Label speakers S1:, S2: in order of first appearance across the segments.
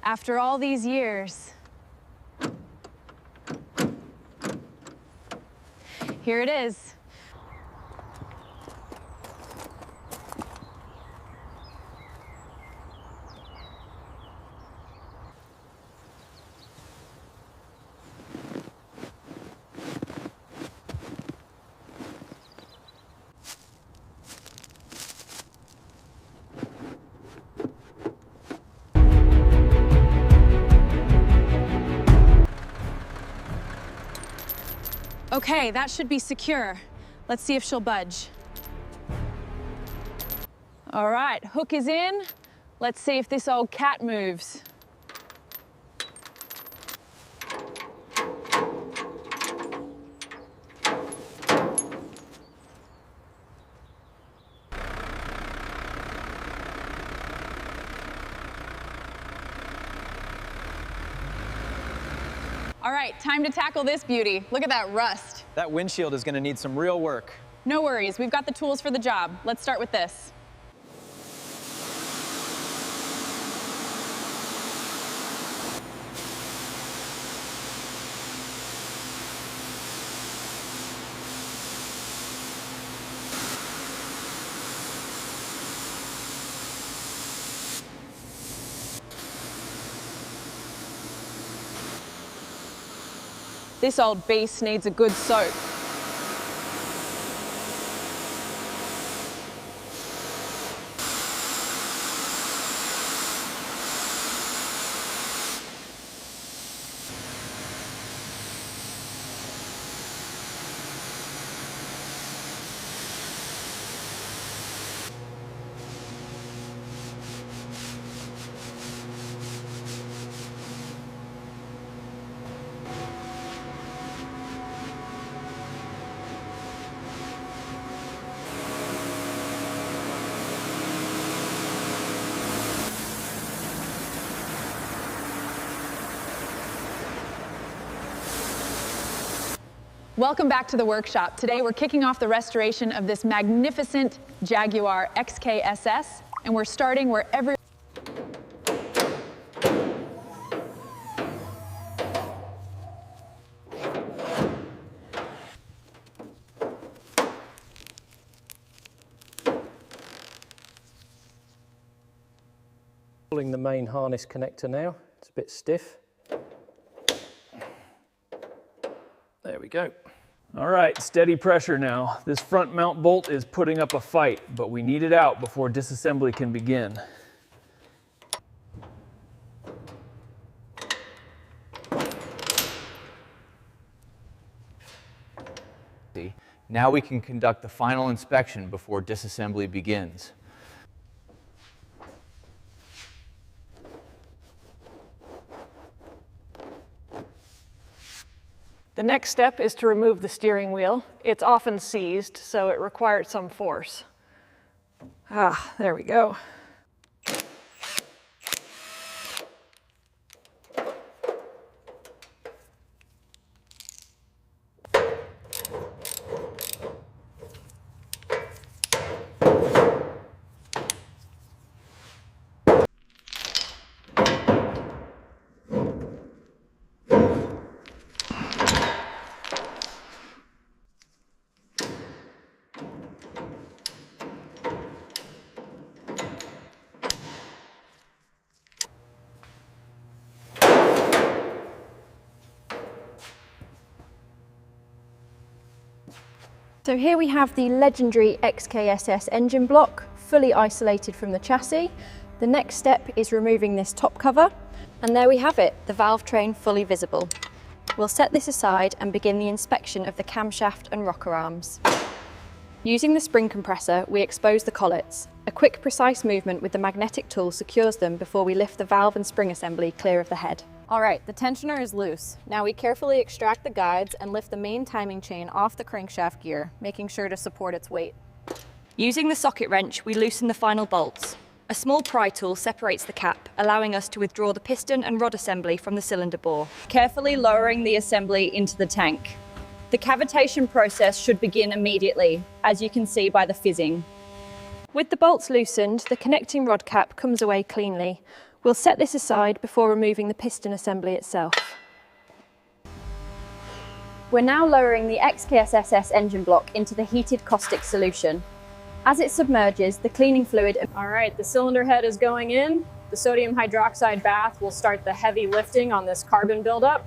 S1: After all these years. Here it is. Okay, that should be secure. Let's see if she'll budge. All right, hook is in. Let's see if this old cat moves. All right, time to tackle this beauty. Look at that rust.
S2: That windshield is going to need some real work.
S1: No worries, we've got the tools for the job. Let's start with this. This old beast needs a good soak. Welcome back to the workshop. Today we're kicking off the restoration of this magnificent Jaguar XKSS, and we're starting wherever.
S3: Pulling the main harness connector now. It's a bit stiff. There we go.
S4: All right, steady pressure now. This front mount bolt is putting up a fight, but we need it out before disassembly can begin.
S5: Now we can conduct the final inspection before disassembly begins.
S6: The next step is to remove the steering wheel. It's often seized, so it required some force. There we go.
S7: So here we have the legendary XKSS engine block, fully isolated from the chassis. The next step is removing this top cover, and there we have it, the valve train fully visible. We'll set this aside and begin the inspection of the camshaft and rocker arms. Using the spring compressor, we expose the collets. A quick, precise movement with the magnetic tool secures them before we lift the valve and spring assembly clear of the head. All right, the tensioner is loose. Now we carefully extract the guides and lift the main timing chain off the crankshaft gear, making sure to support its weight. Using the socket wrench, we loosen the final bolts. A small pry tool separates the cap, allowing us to withdraw the piston and rod assembly from the cylinder bore, carefully lowering the assembly into the tank. The cavitation process should begin immediately, as you can see by the fizzing. With the bolts loosened, the connecting rod cap comes away cleanly. We'll set this aside before removing the piston assembly itself. We're now lowering the XKSS engine block into the heated caustic solution. As it submerges, the cleaning fluid...
S6: All right, the cylinder head is going in. The sodium hydroxide bath will start the heavy lifting on this carbon buildup.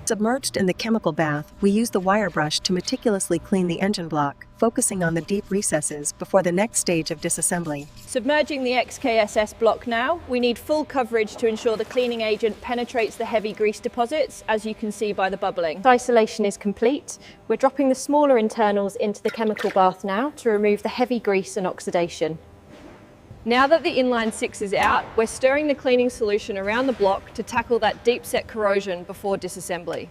S8: Submerged in the chemical bath, we use the wire brush to meticulously clean the engine block, focusing on the deep recesses before the next stage of disassembly.
S7: Submerging the XKSS block now, we need full coverage to ensure the cleaning agent penetrates the heavy grease deposits, as you can see by the bubbling. Isolation is complete. We're dropping the smaller internals into the chemical bath now to remove the heavy grease and oxidation. Now that the inline 6 is out, we're stirring the cleaning solution around the block to tackle that deep set corrosion before disassembly.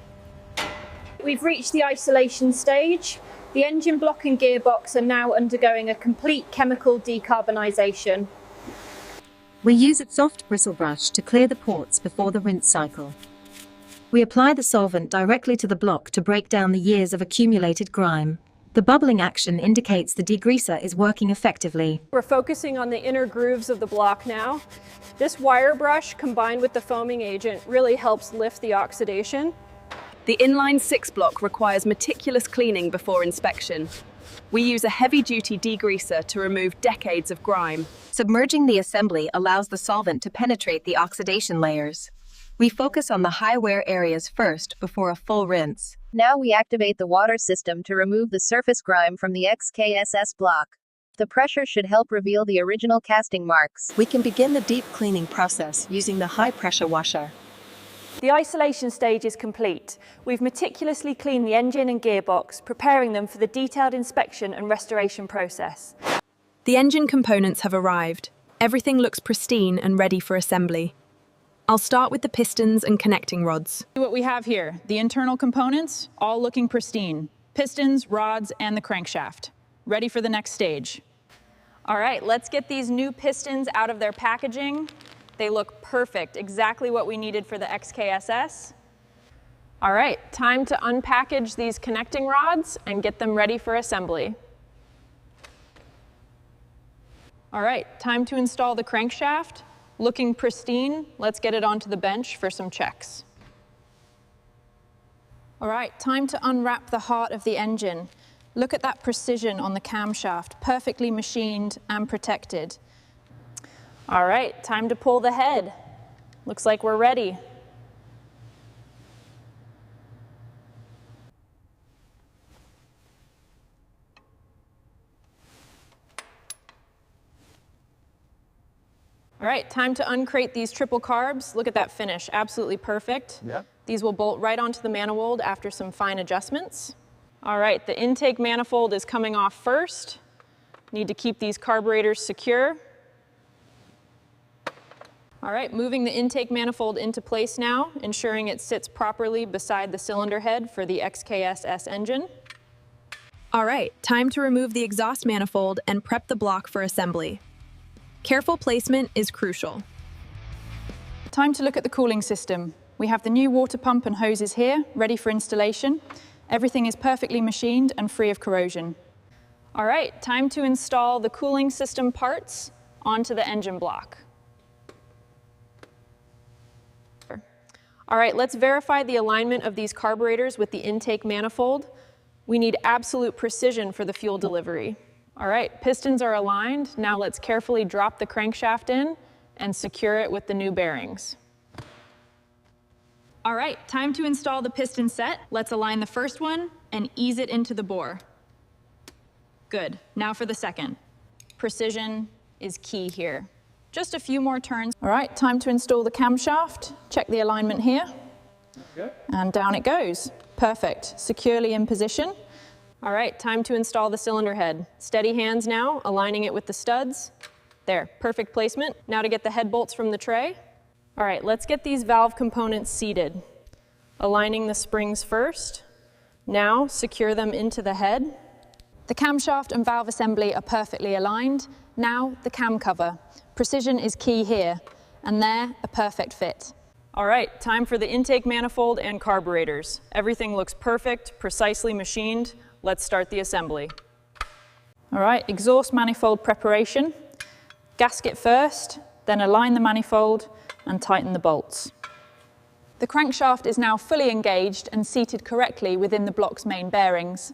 S7: We've reached the isolation stage. The engine block and gearbox are now undergoing a complete chemical decarbonisation.
S8: We use a soft bristle brush to clear the ports before the rinse cycle. We apply the solvent directly to the block to break down the years of accumulated grime. The bubbling action indicates the degreaser is working effectively.
S6: We're focusing on the inner grooves of the block now. This wire brush combined with the foaming agent really helps lift the oxidation.
S9: The inline 6 block requires meticulous cleaning before inspection. We use a heavy-duty degreaser to remove decades of grime.
S8: Submerging the assembly allows the solvent to penetrate the oxidation layers. We focus on the high wear areas first before a full rinse.
S10: Now we activate the water system to remove the surface grime from the XKSS block. The pressure should help reveal the original casting marks.
S8: We can begin the deep cleaning process using the high-pressure washer.
S7: The isolation stage is complete. We've meticulously cleaned the engine and gearbox, preparing them for the detailed inspection and restoration process.
S9: The engine components have arrived. Everything looks pristine and ready for assembly. I'll start with the pistons and connecting rods.
S1: What we have here, the internal components, all looking pristine. Pistons, rods, and the crankshaft. Ready for the next stage. All right, let's get these new pistons out of their packaging. They look perfect, exactly what we needed for the XKSS. All right, time to unpackage these connecting rods and get them ready for assembly. All right, time to install the crankshaft. Looking pristine, let's get it onto the bench for some checks. All right, time to unwrap the heart of the engine. Look at that precision on the camshaft, perfectly machined and protected. All right, time to pull the head. Looks like we're ready. All right, time to uncrate these triple carbs. Look at that finish, absolutely perfect.
S4: Yeah.
S1: These will bolt right onto the manifold after some fine adjustments. All right, the intake manifold is coming off first. Need to keep these carburetors secure. All right, moving the intake manifold into place now, ensuring it sits properly beside the cylinder head for the XKSS engine.
S9: All right, time to remove the exhaust manifold and prep the block for assembly. Careful placement is crucial.
S1: Time to look at the cooling system. We have the new water pump and hoses here, ready for installation. Everything is perfectly machined and free of corrosion. All right, time to install the cooling system parts onto the engine block. All right, let's verify the alignment of these carburetors with the intake manifold. We need absolute precision for the fuel delivery. All right, pistons are aligned. Now let's carefully drop the crankshaft in and secure it with the new bearings. All right, time to install the piston set. Let's align the first one and ease it into the bore. Good, now for the second. Precision is key here. Just a few more turns. All right, time to install the camshaft. Check the alignment here. Okay. And down it goes. Perfect, securely in position. All right, time to install the cylinder head. Steady hands now, aligning it with the studs. There, perfect placement. Now to get the head bolts from the tray. All right, let's get these valve components seated. Aligning the springs first. Now secure them into the head. The camshaft and valve assembly are perfectly aligned. Now the cam cover. Precision is key here, and there, a perfect fit. All right, time for the intake manifold and carburetors. Everything looks perfect, precisely machined. Let's start the assembly. All right, exhaust manifold preparation. Gasket first, then align the manifold and tighten the bolts. The crankshaft is now fully engaged and seated correctly within the block's main bearings.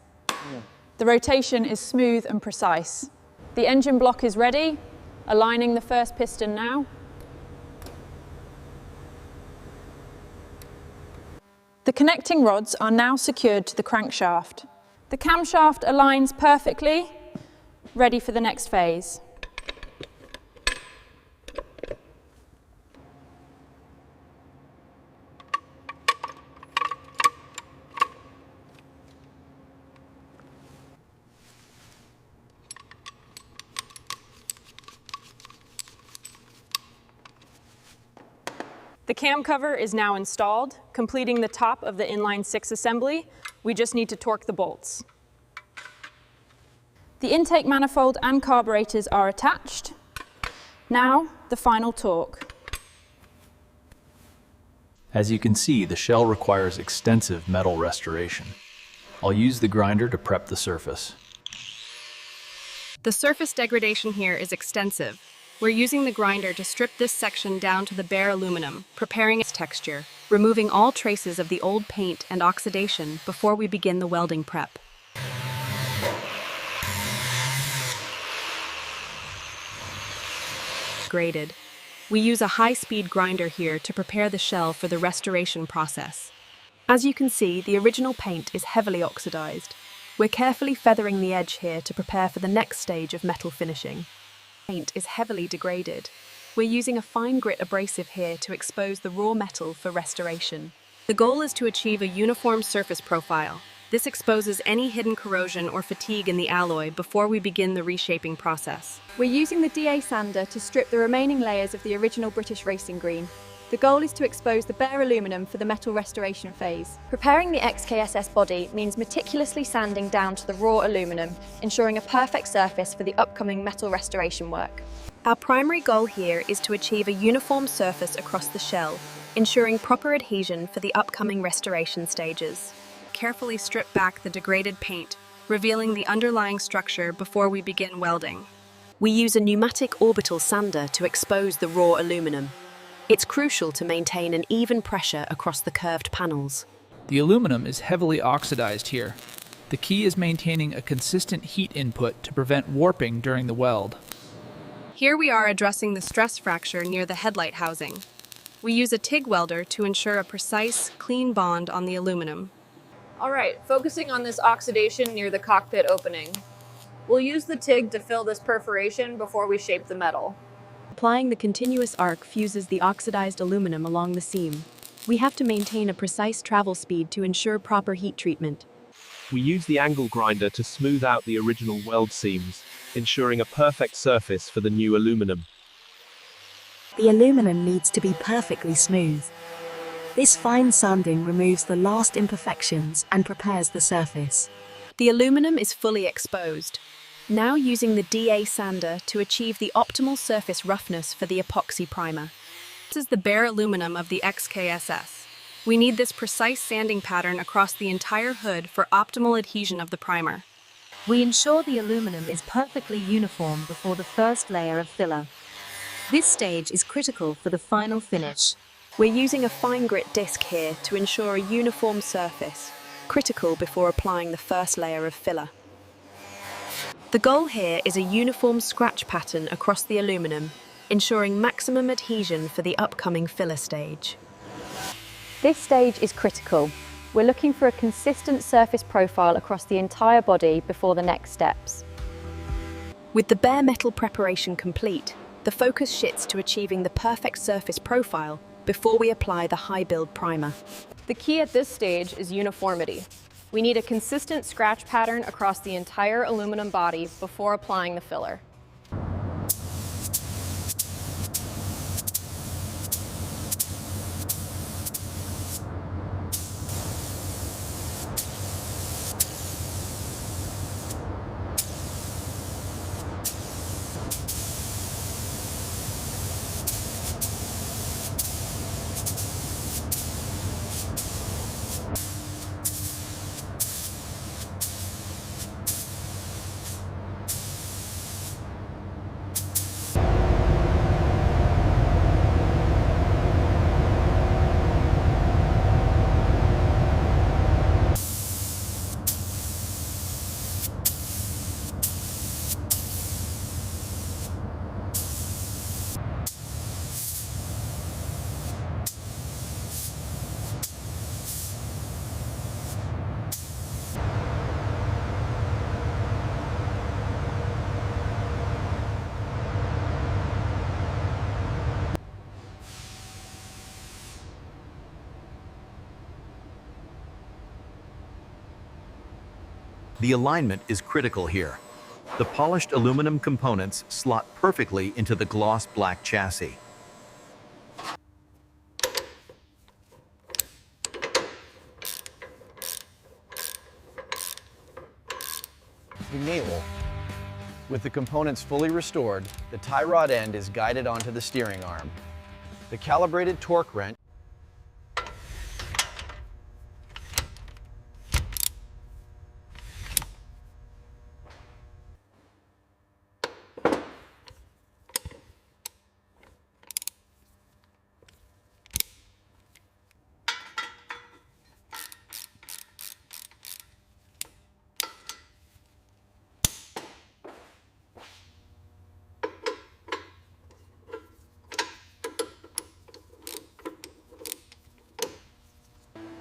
S1: The rotation is smooth and precise. The engine block is ready, aligning the first piston now. The connecting rods are now secured to the crankshaft. The camshaft aligns perfectly, ready for the next phase. The cam cover is now installed, completing the top of the inline 6 assembly. We just need to torque the bolts. The intake manifold and carburetors are attached. Now, the final torque.
S11: As you can see, the shell requires extensive metal restoration. I'll use the grinder to prep the surface.
S9: The surface degradation here is extensive. We're using the grinder to strip this section down to the bare aluminum, preparing its texture, removing all traces of the old paint and oxidation before we begin the welding prep. Graded. We use a high-speed grinder here to prepare the shell for the restoration process. As you can see, the original paint is heavily oxidized. We're carefully feathering the edge here to prepare for the next stage of metal finishing. Paint is heavily degraded. We're using a fine grit abrasive here to expose the raw metal for restoration. The goal is to achieve a uniform surface profile. This exposes any hidden corrosion or fatigue in the alloy before we begin the reshaping process.
S7: We're using the DA sander to strip the remaining layers of the original British racing green. The goal is to expose the bare aluminum for the metal restoration phase. Preparing the XKSS body means meticulously sanding down to the raw aluminum, ensuring a perfect surface for the upcoming metal restoration work.
S9: Our primary goal here is to achieve a uniform surface across the shell, ensuring proper adhesion for the upcoming restoration stages. Carefully strip back the degraded paint, revealing the underlying structure before we begin welding. We use a pneumatic orbital sander to expose the raw aluminum. It's crucial to maintain an even pressure across the curved panels.
S12: The aluminum is heavily oxidized here. The key is maintaining a consistent heat input to prevent warping during the weld.
S9: Here we are addressing the stress fracture near the headlight housing. We use a TIG welder to ensure a precise, clean bond on the aluminum.
S6: All right, focusing on this oxidation near the cockpit opening. We'll use the TIG to fill this perforation before we shape the metal.
S9: Applying the continuous arc fuses the oxidized aluminum along the seam. We have to maintain a precise travel speed to ensure proper heat treatment.
S13: We use the angle grinder to smooth out the original weld seams, ensuring a perfect surface for the new aluminum.
S14: The aluminum needs to be perfectly smooth. This fine sanding removes the last imperfections and prepares the surface.
S9: The aluminum is fully exposed. Now using the DA sander to achieve the optimal surface roughness for the epoxy primer. This is the bare aluminum of the XKSS. We need this precise sanding pattern across the entire hood for optimal adhesion of the primer.
S8: We ensure the aluminum is perfectly uniform before the first layer of filler. This stage is critical for the final finish.
S9: We're using a fine grit disc here to ensure a uniform surface, critical before applying the first layer of filler. The goal here is a uniform scratch pattern across the aluminum, ensuring maximum adhesion for the upcoming filler stage.
S7: This stage is critical. We're looking for a consistent surface profile across the entire body before the next steps.
S9: With the bare metal preparation complete, the focus shifts to achieving the perfect surface profile before we apply the high build primer.
S6: The key at this stage is uniformity. We need a consistent scratch pattern across the entire aluminum body before applying the filler.
S15: The alignment is critical here. The polished aluminum components slot perfectly into the gloss black chassis.
S2: Renewal. With the components fully restored, the tie rod end is guided onto the steering arm. The calibrated torque wrench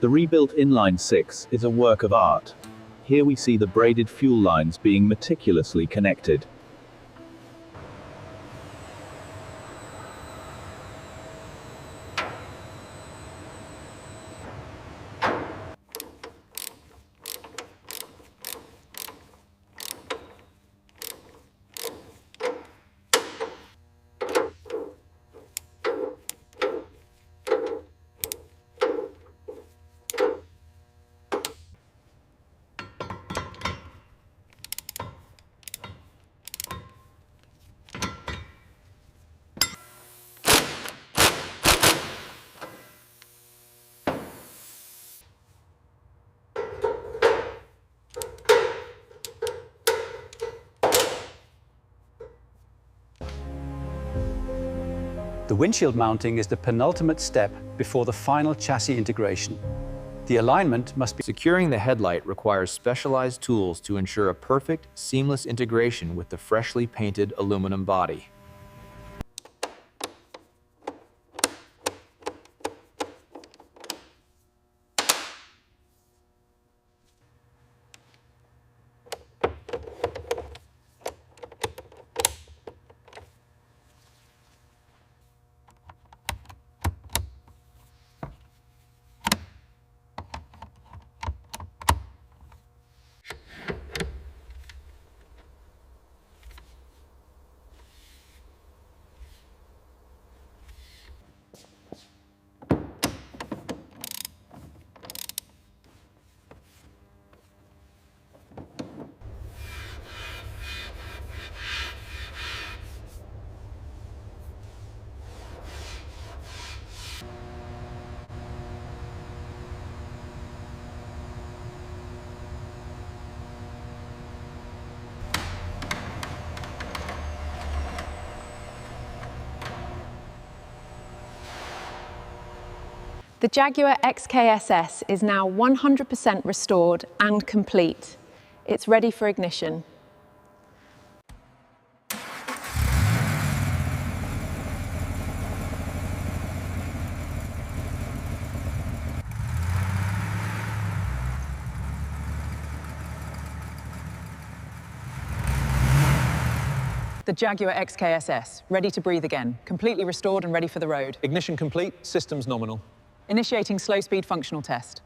S13: The rebuilt inline 6 is a work of art. Here we see the braided fuel lines being meticulously connected.
S16: The windshield mounting is the penultimate step before the final chassis integration. The alignment must be...
S5: Securing the headlight requires specialized tools to ensure a perfect, seamless integration with the freshly painted aluminum body.
S9: The Jaguar XKSS is now 100% restored and complete. It's ready for ignition.
S17: The Jaguar XKSS, ready to breathe again, completely restored and ready for the road.
S2: Ignition complete, systems nominal.
S17: Initiating slow-speed functional test.